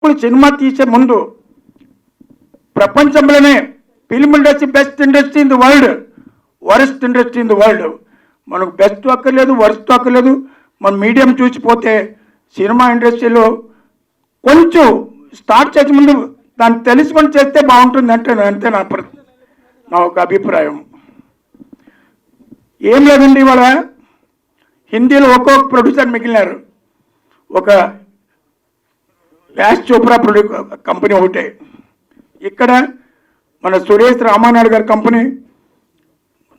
దర్శకులు సినిమా తీసే ముందు ప్రపంచంలోనే film industry best industry in the world, worst industry in the world. మనకు బెస్ట్ అక్కర్లేదు, వరస్ట్ అక్కర్లేదు. మన మీడియం చూసిపోతే సినిమా ఇండస్ట్రీలో కొంచెం స్టార్ట్ చేసే ముందు దాన్ని తెలుసుకొని చేస్తే బాగుంటుంది అంతే నా ఒక అభిప్రాయం. ఏం లేదండి, ఇవాళ హిందీలో ఒక్కొక్క ప్రొడ్యూసర్ మిగిలినారు. ఒక యాష్ చోప్రా కంపెనీ ఒకటే, ఇక్కడ మన సురేష్ రామానాయుడు గారి కంపెనీ,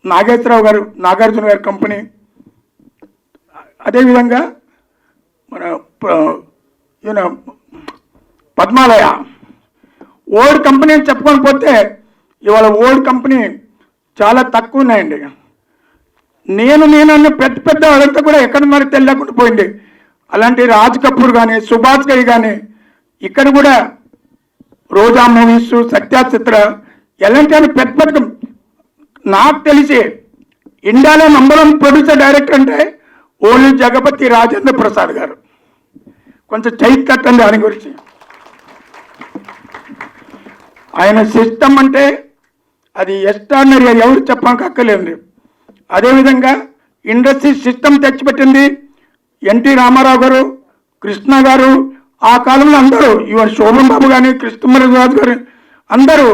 నాగార్జున గారి కంపెనీ, అదేవిధంగా మన పద్మాలయ ఓల్డ్ కంపెనీ అని చెప్పుకొని పోతే ఇవాళ ఓల్డ్ కంపెనీ చాలా తక్కువ ఉన్నాయండి. నేను అన్న పెద్ద వాళ్ళంతా కూడా ఎక్కడున్నారో తెలియకుండా పోయింది. అలాంటి రాజ్ కపూర్ కానీ, సుభాష్ గై కానీ, ఇక్కడ కూడా రోజా మూవీస్, సత్య చిత్ర, ఎలాంటి పెద్ద నాకు తెలిసి ఇండియాలో నంబర్ 1 ప్రొడ్యూసర్ డైరెక్టర్ అంటే ఓన్లీ జగపతి రాజేంద్ర ప్రసాద్ గారు. కొంచెం చైత్ కట్టండి దాని గురించి. ఆయన సిస్టమ్ అంటే అది ఎక్స్ట్రాడినరీ, ఎవరు చెప్పడానికి అక్కర్లేదు. అదేవిధంగా ఇండస్ట్రీ సిస్టమ్ తెచ్చిపెట్టింది ఎన్టీ రామారావు గారు, కృష్ణ గారు. ఆ కాలంలో అందరూ ఇవాళ శోభన్ బాబు కానీ, కృష్ణరాజు గారు అందరూ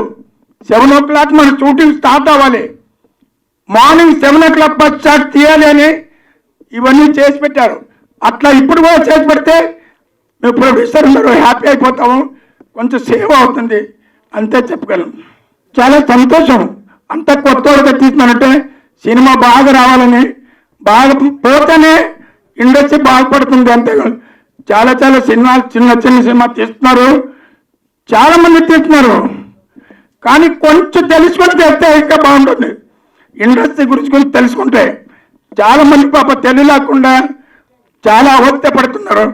7 o'clock మన షూటింగ్ స్టార్ట్ అవ్వాలి, మార్నింగ్ 7 o'clock ఫస్ట్ షాట్ తీయాలి అని ఇవన్నీ చేసి పెట్టారు. అట్లా ఇప్పుడు కూడా చేసి పెడితే మేము ప్రొడ్యూసర్ అందరూ హ్యాపీ అయిపోతాము, కొంచెం సేవ్ అవుతుంది, అంతే చెప్పగలం. చాలా సంతోషం. అంత కొత్త వాళ్ళగా తీస్తున్నానంటే సినిమా బాగా రావాలని, బాగా పోతేనే ఇండస్ట్రీ బాగుపడుతుంది, అంతేకాదు. చాలా సినిమాలు చిన్న సినిమా తీస్తున్నారు, చాలామంది తీస్తున్నారు. కానీ కొంచెం తెలుసుకొని చేస్తే ఇంకా బాగుంటుంది. ఇండస్ట్రీ గురించి తెలుసుకుంటే చాలామంది పాప తెలియలేకుండా చాలా అవస్థ పడుతున్నారు.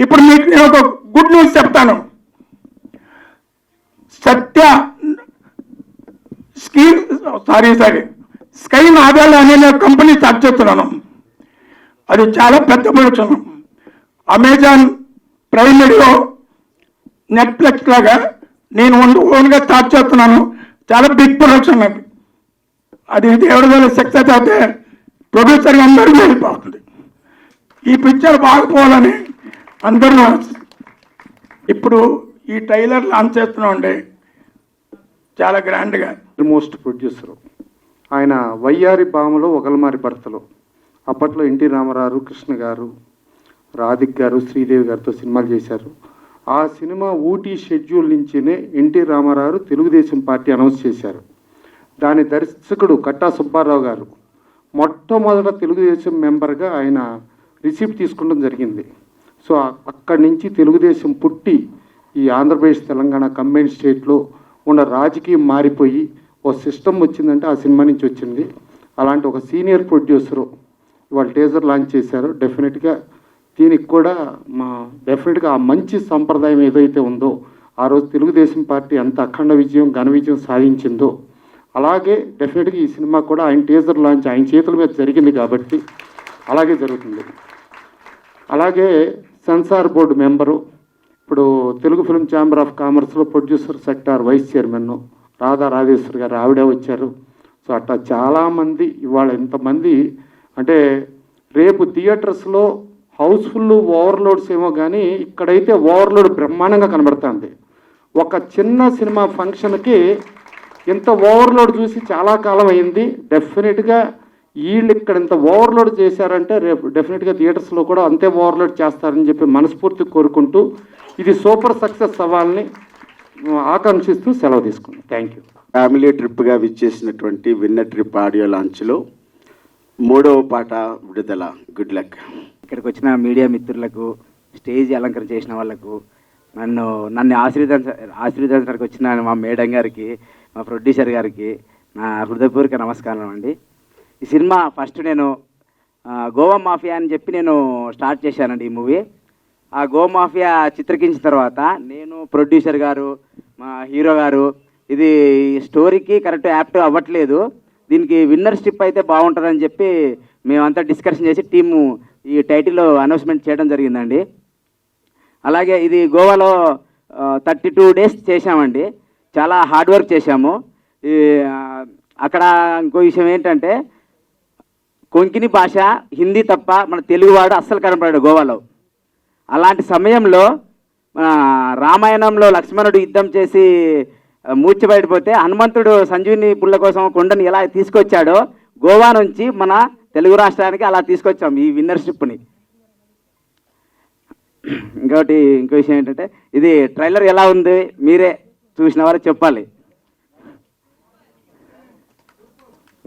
ఇప్పుడు మీకు నేను ఒక గుడ్ న్యూస్ చెప్తాను. స్కై నాగాల అనే కంపెనీ స్టార్ట్ చేస్తున్నాను. అది చాలా పెద్ద production. Amazon prime video, Netflix లాగా నేను ఓన్గా స్టార్ట్ చేస్తున్నాను. చాలా బిగ్ ప్రొడక్షన్ అది. అది దేవుడి వల్ల సక్సెస్ అయితే ప్రొడ్యూసర్ అందరికీ వెళ్ళిపోతుంది. ఈ పిక్చర్ బాగుపోవాలని అందరూ. ఇప్పుడు ఈ ట్రైలర్ లాంచ్ చేస్తున్నామండి చాలా గ్రాండ్గా. మోస్ట్ ప్రొడ్యూసరు ఆయన వయ్యారి బామలో ఒకలమారి భర్తలు. అప్పట్లో ఎన్టీ రామారావు, కృష్ణ గారు, రాధిక్ గారు, శ్రీదేవి గారితో సినిమాలు చేశారు. ఆ సినిమా ఊటీ షెడ్యూల్ నుంచినే ఎన్టీ రామారావు తెలుగుదేశం పార్టీ అనౌన్స్ చేశారు. దాని దర్శకుడు కట్టా సుబ్బారావు గారు మొట్టమొదట తెలుగుదేశం మెంబర్గా ఆయన రిసీప్ట్ తీసుకోవడం జరిగింది. సో అక్కడి నుంచి తెలుగుదేశం పుట్టి ఈ ఆంధ్రప్రదేశ్, తెలంగాణ కంబైన్ స్టేట్లో ఉన్న రాజకీయం మారిపోయి ఓ సిస్టమ్ వచ్చిందంటే ఆ సినిమా నుంచి వచ్చింది. అలాంటి ఒక సీనియర్ ప్రొడ్యూసరు ఇవాళ టీజర్ లాంచ్ చేశారు. డెఫినెట్గా దీనికి కూడా డెఫినెట్గా ఆ మంచి సంప్రదాయం ఏదైతే ఉందో, ఆ రోజు తెలుగుదేశం పార్టీ ఎంత అఖండ విజయం, ఘన విజయం సాధించిందో, అలాగే డెఫినెట్గా ఈ సినిమా కూడా ఆయన టీజర్ లాంచ్ ఆయన చేతుల మీద జరిగింది కాబట్టి అలాగే జరుగుతుంది. అలాగే సెన్సార్ బోర్డు మెంబరు, ఇప్పుడు తెలుగు ఫిల్మ్ ఛాంబర్ ఆఫ్ కామర్స్లో producer sector vice chairman Radha Rajeshwari గారు, ఆవిడే వచ్చారు. సో అట్లా చాలామంది ఇవాళ ఇంతమంది అంటే రేపు థియేటర్స్లో హౌస్ఫుల్ ఓవర్లోడ్స్ ఏమో కానీ ఇక్కడైతే ఓవర్లోడ్ బ్రహ్మాండంగా కనబడుతుంది. ఒక చిన్న సినిమా ఫంక్షన్కి ఇంత ఓవర్లోడ్ చూసి చాలా కాలం అయింది. డెఫినెట్గా వీళ్ళు ఇక్కడ ఇంత ఓవర్లోడ్ చేశారంటే రేపు డెఫినెట్గా థియేటర్స్లో కూడా అంతే ఓవర్లోడ్ చేస్తారని చెప్పి మనస్ఫూర్తి కోరుకుంటూ ఇది సూపర్ సక్సెస్ అవ్వాలని ఆకాంక్షిస్తూ సెలవు తీసుకున్నాను. Thank you. ఫ్యామిలీ ట్రిప్గా విచ్చేసినటువంటి విన్నర్ ట్రిప్ ఆడియో లాంచ్లో 3వ పాట విడుదల. Good luck. ఇక్కడికి వచ్చిన మీడియా మిత్రులకు, స్టేజ్ అలంకరణ చేసిన వాళ్ళకు, నన్ను ఆశీర్వదించడానికి వచ్చిన మా మేడం గారికి, మా ప్రొడ్యూసర్ గారికి నా హృదయపూర్వక నమస్కారం అండి. ఈ సినిమా ఫస్ట్ నేను గోవా మాఫియా అని చెప్పి నేను స్టార్ట్ చేశానండి ఈ మూవీ. ఆ గో మాఫియా చిత్రీకరించిన తర్వాత నేను, ప్రొడ్యూసర్ గారు, మా హీరో గారు ఇది స్టోరీకి కరెక్ట్ యాప్ట్ అవ్వట్లేదు, దీనికి విన్నర్ స్ట్రిప్ అయితే బాగుంటుందని చెప్పి మేమంతా డిస్కషన్ చేసి టీము ఈ టైటిల్ అనౌన్స్మెంట్ చేయడం జరిగిందండి. అలాగే ఇది గోవాలో 32 days చేశామండి. చాలా హార్డ్ వర్క్ చేశాము. ఈ అక్కడ ఇంకో విషయం ఏంటంటే కొంకణి భాష హిందీ తప్ప మన తెలుగువాడు అస్సలు కనపడాడు గోవాలో. అలాంటి సమయంలో రామాయణంలో లక్ష్మణుడు యుద్ధం చేసి మూర్ఛబడిపోతే హనుమంతుడు సంజీవిని పుల్ల కోసం కొండని ఎలా తీసుకొచ్చాడో గోవా నుంచి మన తెలుగు రాష్ట్రానికి అలా తీసుకొచ్చాం ఈ విన్నర్షిప్ని. ఇంకో విషయం ఏంటంటే ఇది ట్రైలర్ ఎలా ఉంది మీరే చూసిన వారు చెప్పాలి.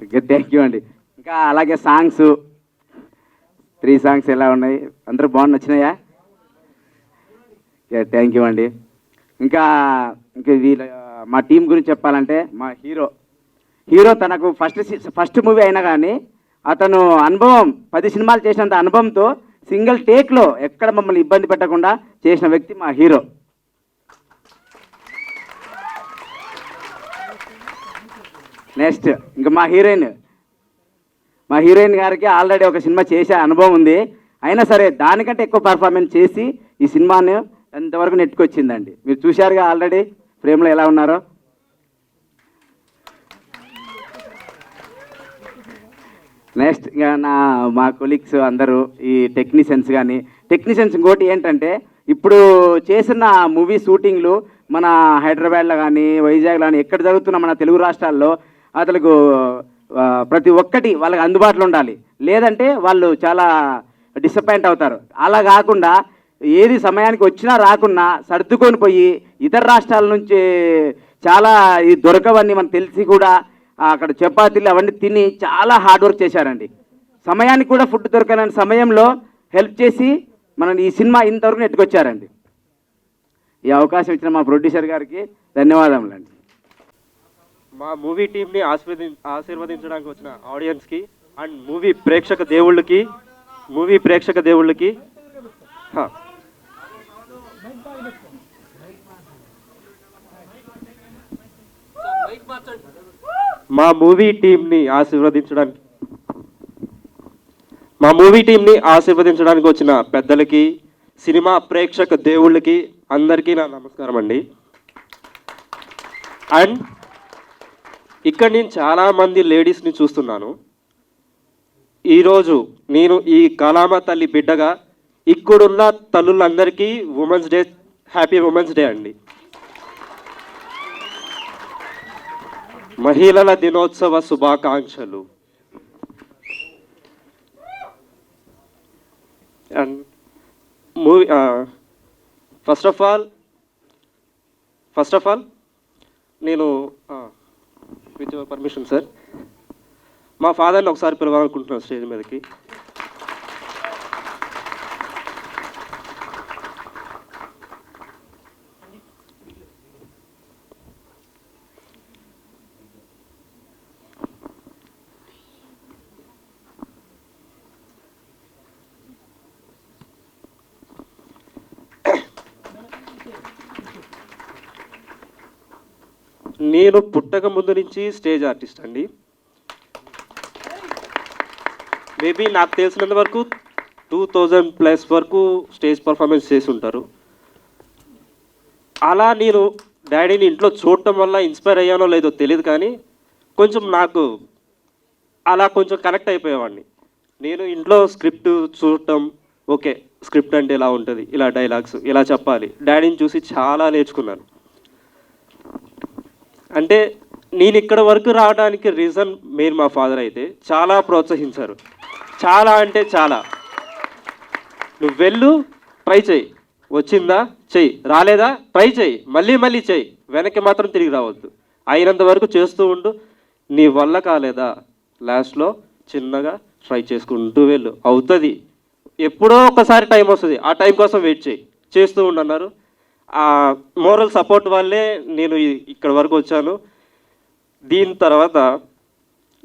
ఓకే, థ్యాంక్ యూ అండి. ఇంకా అలాగే సాంగ్స్ 3 సాంగ్స్ ఎలా ఉన్నాయి, అందరూ నచ్చినాయా? థ్యాంక్ యూ అండి. ఇంకా వీళ్ళ మా టీం గురించి చెప్పాలంటే మా హీరో తనకు ఫస్ట్ మూవీ అయినా కానీ అతను అనుభవం 10 సినిమాలు చేసినంత అనుభవంతో సింగిల్ టేక్లో ఎక్కడ మమ్మల్ని ఇబ్బంది పెట్టకుండా చేసిన వ్యక్తి మా హీరో. నెక్స్ట్ ఇంకా మా హీరోయిన్ గారికి ఆల్రెడీ ఒక సినిమా చేసే అనుభవం ఉంది. అయినా సరే దానికంటే ఎక్కువ పర్ఫార్మెన్స్ చేసి ఈ సినిమాని ఎంతవరకు నెట్టుకొచ్చిందండి. మీరు చూశారుగా ఆల్రెడీ ఫ్రేమ్లో ఎలా ఉన్నారో. నెక్స్ట్ ఇంకా మా కొలీగ్స్ అందరూ ఈ టెక్నీషియన్స్ ఇంకోటి ఏంటంటే ఇప్పుడు చేసిన మూవీ షూటింగ్లు మన హైదరాబాద్లో కానీ వైజాగ్లో కానీ ఎక్కడ జరుగుతున్న మన తెలుగు రాష్ట్రాల్లో అతలకు ప్రతి ఒక్కటి వాళ్ళకి అందుబాటులో ఉండాలి, లేదంటే వాళ్ళు చాలా డిసప్పాయింట్ అవుతారు. అలా కాకుండా ఏది సమయానికి వచ్చినా రాకున్నా సర్దుకొని పోయి ఇతర రాష్ట్రాల నుంచి చాలా ఈ దొరకవన్నీ మనకు తెలిసి కూడా అక్కడ చపాతీలు అవన్నీ తిని చాలా హార్డ్ వర్క్ చేశారండి. సమయానికి కూడా ఫుడ్ దొరకని సమయంలో హెల్ప్ చేసి మనం ఈ సినిమా ఇంతవరకు నెట్టుకొచ్చారండి. ఈ అవకాశం ఇచ్చిన మా ప్రొడ్యూసర్ గారికి ధన్యవాదములండి. మా మూవీ టీంని ఆశీర్వదించడానికి వచ్చిన ఆడియన్స్కి అండ్ మూవీ ప్రేక్షక దేవుళ్ళకి మా మూవీ టీంని ఆశీర్వదించడానికి వచ్చిన పెద్దలకి, సినిమా ప్రేక్షక దేవుళ్ళకి అందరికీ నా నమస్కారం అండి. అండ్ ఇక్కడ నేను చాలామంది లేడీస్ని చూస్తున్నాను. ఈరోజు నేను ఈ కళామ తల్లి బిడ్డగా ఇక్కడున్న తల్లులందరికీ హ్యాపీ ఉమెన్స్ డే అండి. మహిళల దినోత్సవ శుభాకాంక్షలు. And movie first of all నేను విత్ యువర్ పర్మిషన్ సార్ మా ఫాదర్ని ఒకసారి పిలవాలనుకుంటున్నాను స్టేజ్ మీదకి. నేను పుట్టక ముందు నుంచి స్టేజ్ ఆర్టిస్ట్ అండి. మేబీ నాకు తెలిసినంత వరకు 2000+ వరకు స్టేజ్ పర్ఫార్మెన్స్ చేసి ఉంటారు. అలా నేను డాడీని ఇంట్లో చూడటం వల్ల ఇన్స్పైర్ అయ్యానో లేదో తెలియదు, కానీ కొంచెం నాకు అలా కొంచెం కనెక్ట్ అయిపోయేవాడిని. నేను ఇంట్లో స్క్రిప్ట్ చూడటం, ఓకే స్క్రిప్ట్ అంటే ఇలా ఉంటుంది, ఇలా డైలాగ్స్ ఇలా చెప్పాలి, డాడీని చూసి చాలా నేర్చుకున్నాను. అంటే నేను ఇక్కడ వరకు రావడానికి రీజన్ మెయిన్ మా ఫాదర్ అయితే చాలా ప్రోత్సహించారు. చాలా అంటే చాలా. నువ్వు వెళ్ళు, ట్రై చేయి, వచ్చిందా చెయ్యి, రాలేదా ట్రై చేయి, మళ్ళీ చెయ్యి, వెనక్కి మాత్రం తిరిగి రావద్దు, అయినంత వరకు చేస్తూ ఉండు, నీ వల్ల కాలేదా లాస్ట్లో చిన్నగా ట్రై చేసుకుంటూ వెళ్ళు, అవుతుంది, ఎప్పుడో ఒకసారి టైం వస్తుంది, ఆ టైం కోసం వెయిట్ చేయి, చేస్తూ ఉండన్నారు. ఆ మోరల్ సపోర్ట్ వల్లే నేను ఇక్కడ వరకు వచ్చాను. దీని తర్వాత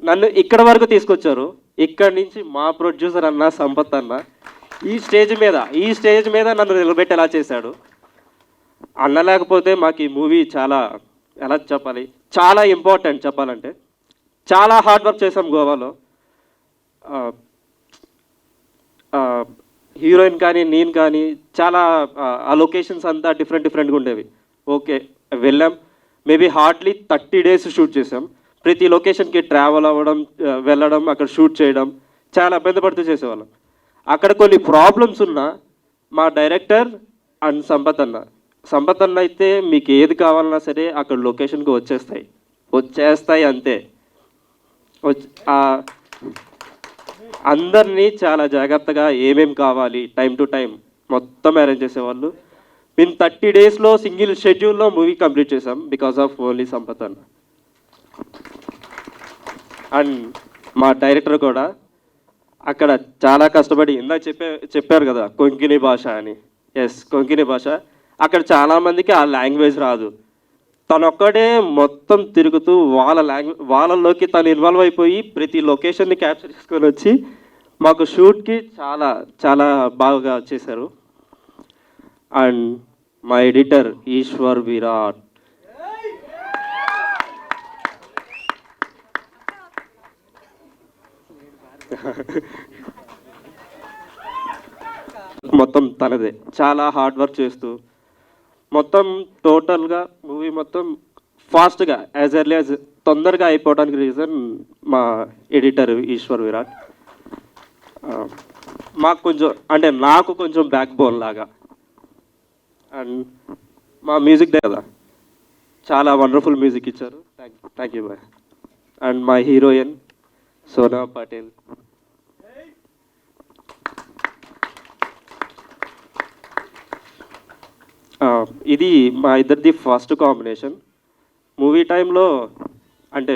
నన్ను ఇక్కడ వరకు తీసుకొచ్చారు. ఇక్కడి నుంచి మా ప్రొడ్యూసర్ అన్న సంపత్ అన్న ఈ స్టేజ్ మీద నన్ను నిలబెట్టేలా చేశాడు. అన్న లేకపోతే మాకు ఈ మూవీ చాలా ఎలా చెప్పాలి, చాలా ఇంపార్టెంట్ చెప్పాలంటే. చాలా హార్డ్ వర్క్ చేసాం గోవాలో. హీరోయిన్ కానీ నేను కానీ చాలా ఆ లొకేషన్స్ అంతా డిఫరెంట్గా ఉండేవి. ఓకే వెళ్ళాం, మేబీ హార్డ్లీ 30 days షూట్ చేసాం. ప్రతి లొకేషన్కి ట్రావెల్ అవ్వడం, వెళ్ళడం, అక్కడ షూట్ చేయడం చాలా ఇబ్బంది పడుతూ చేసేవాళ్ళం. అక్కడ కొన్ని ప్రాబ్లమ్స్ ఉన్నా మా డైరెక్టర్ అండ్ సంపత్ అన్న అయితే మీకు ఏది కావాలన్నా సరే అక్కడ లొకేషన్కి వచ్చేస్తాయి అంతే. అందరినీ చాలా జాగ్రత్తగా ఏమేమి కావాలి టైం టు టైం మొత్తం అరేంజ్ చేసేవాళ్ళు. మేము 30 daysలో సింగిల్ షెడ్యూల్లో మూవీ కంప్లీట్ చేసాం బికాస్ ఆఫ్ ఓన్లీ సంపత్ అన్న. అండ్ మా డైరెక్టర్ కూడా అక్కడ చాలా కష్టపడి ఇందాక చెప్పారు కదా కొంకిని భాష అని. ఎస్, కొంకిని భాష. అక్కడ చాలామందికి ఆ లాంగ్వేజ్ రాదు. తనొక్కడే మొత్తం తిరుగుతూ వాళ్ళలోకి తను ఇన్వాల్వ్ అయిపోయి ప్రతి లొకేషన్ని క్యాప్చర్ చేసుకొని వచ్చి మాకు షూట్కి చాలా చాలా బాగా చేశారు. అండ్ మా ఎడిటర్ ఈశ్వర్ విరాట్, మొత్తం తనదే. చాలా హార్డ్ వర్క్ చేస్తూ మొత్తం టోటల్గా మూవీ మొత్తం ఫాస్ట్గా యాజ్ ఎర్లీ యాజ్ తొందరగా అయిపోవడానికి రీజన్ మా ఎడిటర్ ఈశ్వర్ విరాట్. మాకు కొంచెం అంటే నాకు కొంచెం బ్యాక్ బోన్ లాగా. అండ్ మా మ్యూజిక్ కదా చాలా వండర్ఫుల్ మ్యూజిక్ ఇచ్చారు. Thank you boy. అండ్ మా హీరోయిన్ సోనా పటేల్. ఇది మా ఇద్దరిది ఫస్ట్ కాంబినేషన్. మూవీ టైంలో అంటే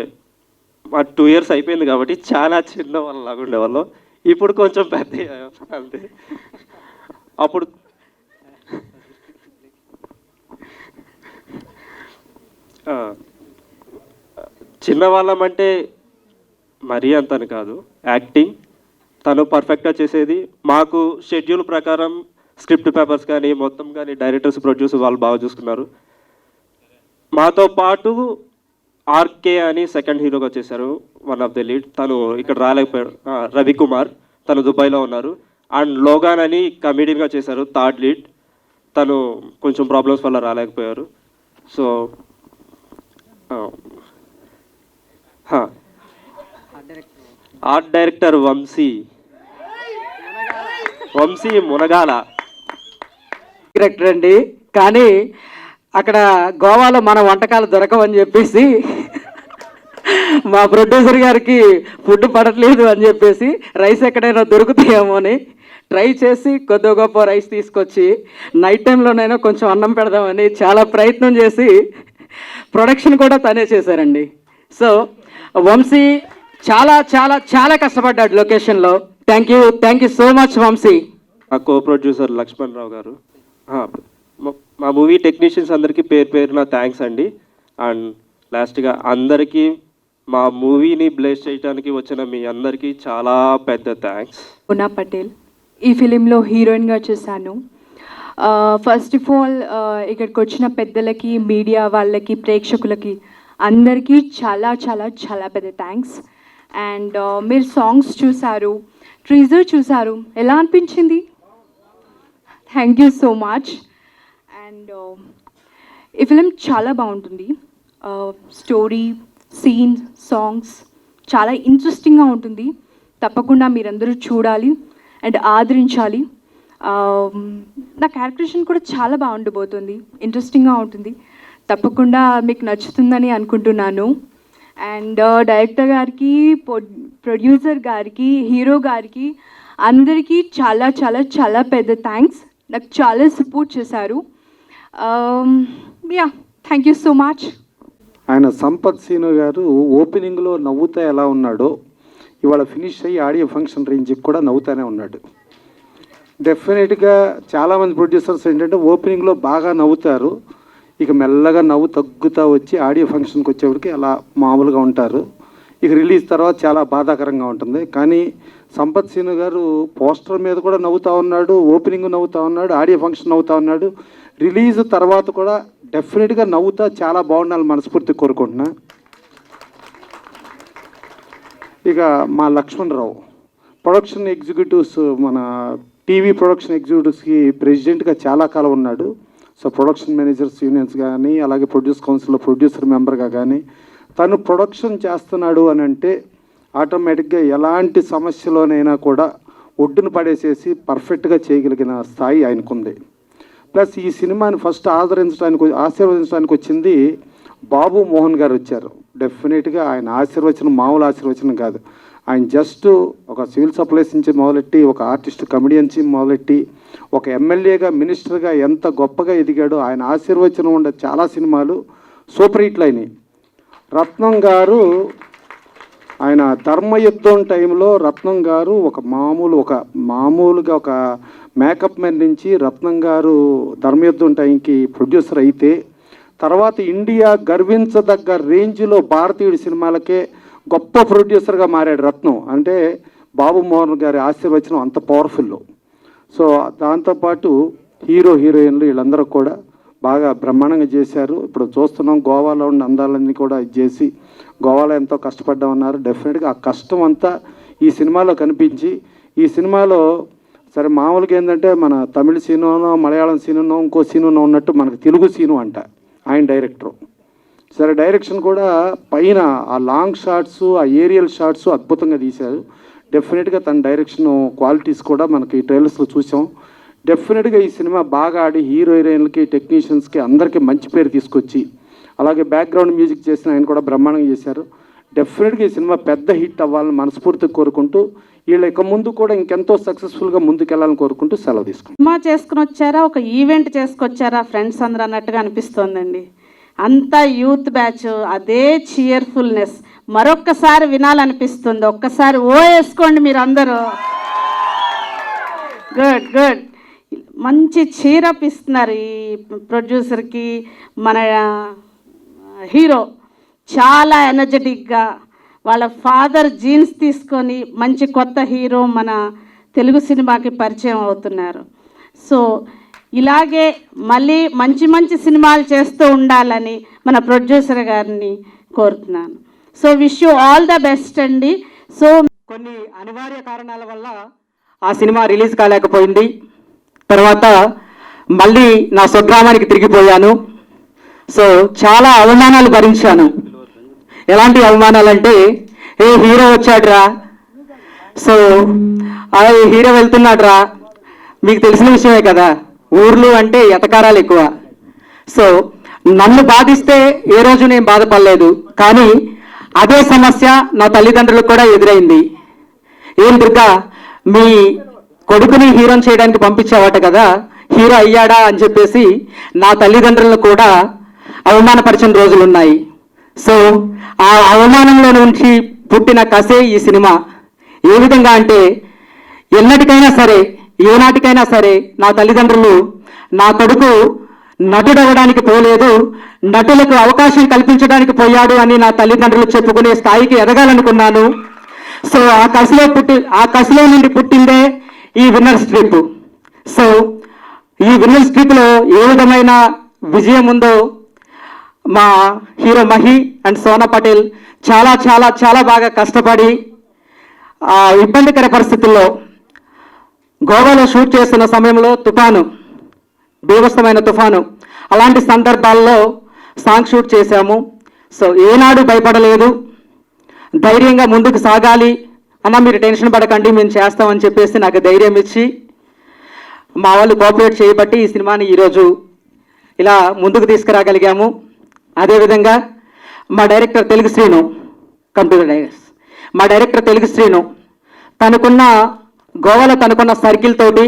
మా 2 years అయిపోయింది కాబట్టి చాలా చిన్న వాళ్ళలాగా ఉండేవాళ్ళం. ఇప్పుడు కొంచెం పెద్ద అంతే. అప్పుడు చిన్నవాళ్ళం అంటే మరీ అంతని కాదు. యాక్టింగ్ తను పర్ఫెక్ట్గా చేసేది. మాకు షెడ్యూల్ ప్రకారం స్క్రిప్ట్ పేపర్స్ కానీ మొత్తం కానీ డైరెక్టర్స్, ప్రొడ్యూసర్ వాళ్ళు బాగా చూసుకున్నారు. మాతో పాటు ఆర్కే అని సెకండ్ హీరోగా చేశారు, వన్ ఆఫ్ ది లీడ్. తను ఇక్కడ రాలేకపోయాడు, రవికుమార్. తను దుబాయ్లో ఉన్నారు. అండ్ లోగాన్ అని కమెడియన్గా చేశారు, థర్డ్ లీడ్. తను కొంచెం ప్రాబ్లమ్స్ వల్ల రాలేకపోయారు. So art director Vamsi Munagala director అండి. కానీ అక్కడ గోవాలో మన వంటకాలు దొరకవని చెప్పేసి మా ప్రొడ్యూసర్ గారికి ఫుడ్ పడట్లేదు అని చెప్పేసి రైస్ ఎక్కడైనా దొరుకుతాయేమో అని ట్రై చేసి కొద్ది గొప్ప రైస్ తీసుకొచ్చి నైట్ టైంలోనైనా కొంచెం అన్నం పెడదామని చాలా ప్రయత్నం చేసి ప్రొడక్షన్ కూడా తనే చేశారండి. సో వంశీ చాలా చాలా చాలా కష్టపడ్డాడు లొకేషన్లో. Thank you so much Vamshi. మా కో ప్రొడ్యూసర్ లక్ష్మణ్ రావు గారు. మా మూవీ టెక్నీషియన్స్ అందరికీ పేరున థ్యాంక్స్ అండి. అండ్ లాస్ట్గా అందరికీ మా మూవీని బ్లెస్ చేయడానికి వచ్చిన మీ అందరికీ చాలా పెద్ద థ్యాంక్స్. సోనా పటేల్ ఈ ఫిలింలో హీరోయిన్గా చేశాను. ఫస్ట్ ఆఫ్ ఆల్ ఇక్కడికి వచ్చిన పెద్దలకి, మీడియా వాళ్ళకి, ప్రేక్షకులకి అందరికీ చాలా చాలా చాలా పెద్ద థ్యాంక్స్. అండ్ మీరు సాంగ్స్ చూసారు, ట్రీజర్ చూసారు, ఎలా అనిపించింది? Thank you so much. And ఈ ఫిలిం చాలా బాగుంటుంది. స్టోరీ, సీన్స్, సాంగ్స్ చాలా ఇంట్రెస్టింగ్గా ఉంటుంది. తప్పకుండా మీరందరూ చూడాలి అండ్ ఆదరించాలి. నా క్యారెక్టరేషన్ కూడా చాలా బాగుండబోతుంది, ఇంట్రెస్టింగ్గా ఉంటుంది. తప్పకుండా మీకు నచ్చుతుందని అనుకుంటున్నాను. అండ్ డైరెక్టర్ గారికి, ప్రొడ్యూసర్ గారికి, హీరో గారికి అందరికీ చాలా చాలా చాలా పెద్ద థ్యాంక్స్. నాకు చాలా సపోర్ట్ చేశారు. Yeah, thank you so much. ఆయన సంపత్ సీను గారు ఓపెనింగ్లో నవ్వుతా ఎలా ఉన్నాడో ఇవాళ ఫినిష్ అయ్యి ఆడియో ఫంక్షన్ రేంజ్కి కూడా నవ్వుతానే ఉన్నాడు. డెఫినెట్గా చాలామంది ప్రొడ్యూసర్స్ ఏంటంటే ఓపెనింగ్లో బాగా నవ్వుతారు, ఇక మెల్లగా నవ్వు తగ్గుతూ వచ్చి ఆడియో ఫంక్షన్కి వచ్చేప్పటికి అలా మామూలుగా ఉంటారు. ఇక రిలీజ్ తర్వాత చాలా బాధాకరంగా ఉంటుంది. కానీ సంపత్ సీను గారు పోస్టర్ మీద కూడా నవ్వుతూ ఉన్నాడు, ఓపెనింగ్ నవ్వుతూ ఉన్నాడు, ఆడియో ఫంక్షన్ నవ్వుతూ ఉన్నాడు. రిలీజ్ తర్వాత కూడా డెఫినెట్గా నవ్వుతా చాలా బాగుండాలని మనస్ఫూర్తి కోరుకుంటున్నా. ఇక మా లక్ష్మణ్ రావు, ప్రొడక్షన్ ఎగ్జిక్యూటివ్స్ మన టీవీ ప్రొడక్షన్ ఎగ్జిక్యూటివ్స్కి ప్రెసిడెంట్గా చాలా కాలం ఉన్నాడు. సో ప్రొడక్షన్ మేనేజర్స్ యూనియన్స్ కానీ, అలాగే ప్రొడ్యూస్ కౌన్సిల్లో ప్రొడ్యూసర్ మెంబర్గా కానీ తను ప్రొడక్షన్ చేస్తున్నాడు అని అంటే ఆటోమేటిక్గా ఎలాంటి సమస్యలోనైనా కూడా ఒడ్డును పడేసేసి పర్ఫెక్ట్గా చేయగలిగిన స్థాయి ఆయనకుంది. ప్లస్ ఈ సినిమాని ఫస్ట్ ఆశీర్వదించడానికి వచ్చింది బాబు మోహన్ గారు వచ్చారు. డెఫినెట్గా ఆయన ఆశీర్వచనం మామూలు ఆశీర్వచనం కాదు. ఆయన జస్ట్ ఒక సివిల్ సప్లైస్ నుంచి మొదలెట్టి, ఒక ఆర్టిస్ట్ కమెడియన్ నుంచి మొదలెట్టి, ఒక ఎమ్మెల్యేగా మినిస్టర్గా ఎంత గొప్పగా ఎదిగాడో ఆయన ఆశీర్వచనం ఉండే చాలా సినిమాలు సూపర్ హిట్లు అయినాయి. రత్నం గారు ఆయన ధర్మయుద్ధం టైంలో రత్నం గారు ఒక మామూలుగా ఒక మేకప్ మ్యాన్ నుంచి రత్నం గారు ధర్మయుద్ధం టైంకి ప్రొడ్యూసర్ అయితే, తర్వాత ఇండియా గర్వించదగ్గ రేంజ్లో భారతీయుడి సినిమాలకే గొప్ప ప్రొడ్యూసర్గా మారాడు రత్నం. అంటే బాబు మోహన్ గారి ఆశీర్వచనం అంత పవర్ఫుల్. సో దాంతోపాటు హీరోయిన్లు వీళ్ళందరూ కూడా బాగా బ్రహ్మాండంగా చేశారు. ఇప్పుడు చూస్తున్నాం గోవాలో ఉన్న అందాలన్నీ కూడా ఇది చేసి గోవాలో ఎంతో కష్టపడ్డామన్నారు. డెఫినెట్గా ఆ కష్టం అంతా ఈ సినిమాలో కనిపించి, ఈ సినిమాలో సరే మామూలుగా ఏంటంటే మన తమిళ సీనునో మలయాళం సీనునో ఇంకో సీనునో ఉన్నట్టు మనకు తెలుగు సీను అంట ఆయన డైరెక్టరు. సరే డైరెక్షన్ కూడా పైన ఆ లాంగ్ షాట్స్, ఆ ఏరియల్ షాట్స్ అద్భుతంగా తీశారు. డెఫినెట్గా తన డైరెక్షన్ క్వాలిటీస్ కూడా మనకి ట్రైలర్స్లో చూసాం. డెఫినెట్గా ఈ సినిమా బాగా ఆడి హీరోయిన్లకి, టెక్నీషియన్స్కి అందరికీ మంచి పేరు తీసుకొచ్చి, అలాగే బ్యాక్గ్రౌండ్ మ్యూజిక్ చేసిన ఆయన కూడా బ్రహ్మాండంగా చేశారు. డెఫినెట్గా ఈ సినిమా పెద్ద హిట్ అవ్వాలని మనస్ఫూర్తిగా కోరుకుంటూ, వీళ్ళు ఇక ముందు కూడా ఇంకెంతో సక్సెస్ఫుల్గా ముందుకెళ్ళాలని కోరుకుంటూ సెలవు తీసుకుంటాం. సినిమా చేసుకుని వచ్చారా, ఒక ఈవెంట్ చేసుకొచ్చారా ఫ్రెండ్స్ అందరూ అన్నట్టుగా అనిపిస్తోందండి. అంతా యూత్ బ్యాచ్, అదే చీర్ఫుల్నెస్ మరొక్కసారి వినాలనిపిస్తుంది. ఒక్కసారి ఓ వేసుకోండి మీరు అందరూ. Good good. మంచి చీరప్ ఇస్తున్నారు ఈ ప్రొడ్యూసర్కి. మన హీరో చాలా ఎనర్జెటిక్గా వాళ్ళ ఫాదర్ జీన్స్ తీసుకొని మంచి కొత్త హీరో మన తెలుగు సినిమాకి పరిచయం అవుతున్నారు. సో ఇలాగే మళ్ళీ మంచి మంచి సినిమాలు చేస్తూ ఉండాలని మన ప్రొడ్యూసర్ గారిని కోరుతున్నాను. So wish you all the best అండి. సో కొన్ని అనివార్య కారణాల వల్ల ఆ సినిమా రిలీజ్ కాలేకపోయింది. తర్వాత మళ్ళీ నా స్వగ్రామానికి తిరిగిపోయాను. సో చాలా అవమానాలు భరించాను. ఎలాంటి అవమానాలంటే, ఏ హీరో వచ్చాడురా, సో హీరో వెళ్తున్నాడురా, మీకు తెలిసిన విషయమే కదా, ఊర్లు అంటే ఎతకారాలు ఎక్కువ. సో నన్ను బాధిస్తే ఏ రోజు నేను బాధపడలేదు, కానీ అదే సమస్య నా తల్లిదండ్రులకు కూడా ఎదురైంది. ఏం దుర్గా, మీ కొడుకుని హీరోని చేయడానికి పంపించావట కదా, హీరో అయ్యాడా అని చెప్పేసి నా తల్లిదండ్రులను కూడా అవమానపరిచిన రోజులున్నాయి. సో ఆ అవమానంలో నుంచి పుట్టిన కసే ఈ సినిమా. ఏ విధంగా అంటే, ఎన్నటికైనా సరే, ఏనాటికైనా సరే నా తల్లిదండ్రులు నా కొడుకు నటుడవడానికి పోలేదు, నటులకు అవకాశం కల్పించడానికి పోయాడు అని నా తల్లిదండ్రులు చెప్పుకునే స్థాయికి ఎదగాలనుకున్నాను. సో ఆ కసిలో నుండి పుట్టిందే ఈ విన్నర్ స్ట్రిప్. సో ఈ విన్నర్ స్ట్రిప్లో ఏ విధమైన విజయం ఉందో మా హీరో మహి అండ్ సోనా పటేల్ చాలా చాలా చాలా బాగా కష్టపడి ఇబ్బందికర పరిస్థితుల్లో గోవాలో షూట్ చేస్తున్న సమయంలో తుఫాను, బీభత్సమైన తుఫాను, అలాంటి సందర్భాల్లో సాంగ్ షూట్ చేశాము. సో ఏనాడు భయపడలేదు, ధైర్యంగా ముందుకు సాగాలి అన్న, మీరు టెన్షన్ పడకండి మేము చేస్తామని చెప్పేసి నాకు ధైర్యం ఇచ్చి మా వాళ్ళు కోఆపరేట్ చేయబట్టి ఈ సినిమాని ఈరోజు ఇలా ముందుకు తీసుకురాగలిగాము. అదేవిధంగా మా director Telugu Srinu, computer directors, మా డైరెక్టర్ తెలుగు శ్రీను గోవాలో తనకున్న సర్కిల్ తోటి,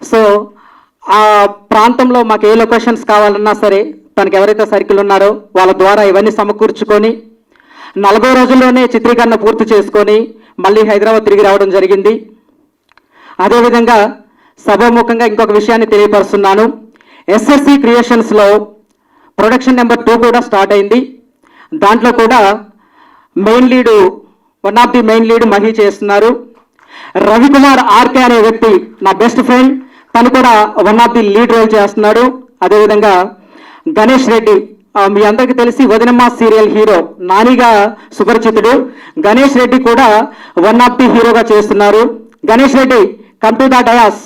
సో ఆ ప్రాంతంలో మాకు ఏ లొకేషన్స్ కావాలన్నా సరే తనకు ఎవరైతే సర్కిల్ ఉన్నారో వాళ్ళ ద్వారా ఇవన్నీ సమకూర్చుకొని 40 రోజుల్లోనే చిత్రీకరణ పూర్తి చేసుకొని మళ్ళీ హైదరాబాద్ తిరిగి రావడం జరిగింది. అదేవిధంగా సభాముఖంగా ఇంకొక విషయాన్ని తెలియపరుస్తున్నాను. ఎస్ఎస్సి క్రియేషన్స్లో ప్రొడక్షన్ నెంబర్ 2 కూడా స్టార్ట్ అయింది. దాంట్లో కూడా one of the main lead Mahi చేస్తున్నారు. రవికుమార్ ఆర్కే అనే వ్యక్తి నా బెస్ట్ ఫ్రెండ్, తను కూడా one of the lead role చేస్తున్నాడు. అదేవిధంగా గణేష్ రెడ్డి, మీ అందరికీ తెలిసి వదినమ్మ సీరియల్ హీరో నానిగా సుపరిచితుడు. గణేష్ రెడ్డి కూడా వన్ ఆఫ్ ది హీరోగా చేస్తున్నారు. Ganesh Reddy come to the dais.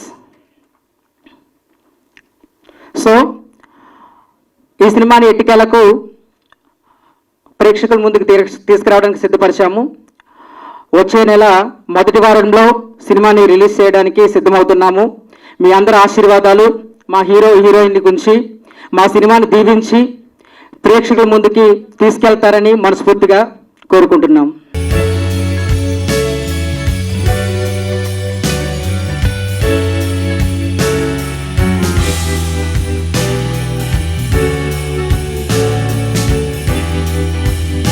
So ఈ సినిమాని ఎట్టికేలకు ప్రేక్షకుల ముందుకు తీసుకురావడానికి సిద్ధపరిచాము. వచ్చే నెల మొదటి వారంలో సినిమాని రిలీజ్ చేయడానికి సిద్ధమవుతున్నాము. మీ అందరి ఆశీర్వాదాలు మా హీరో హీరోయిన్ గురించి మా సినిమాని దీవించి ప్రేక్షకుల ముందుకి తీసుకెళ్తారని మనస్ఫూర్తిగా కోరుకుంటున్నాం.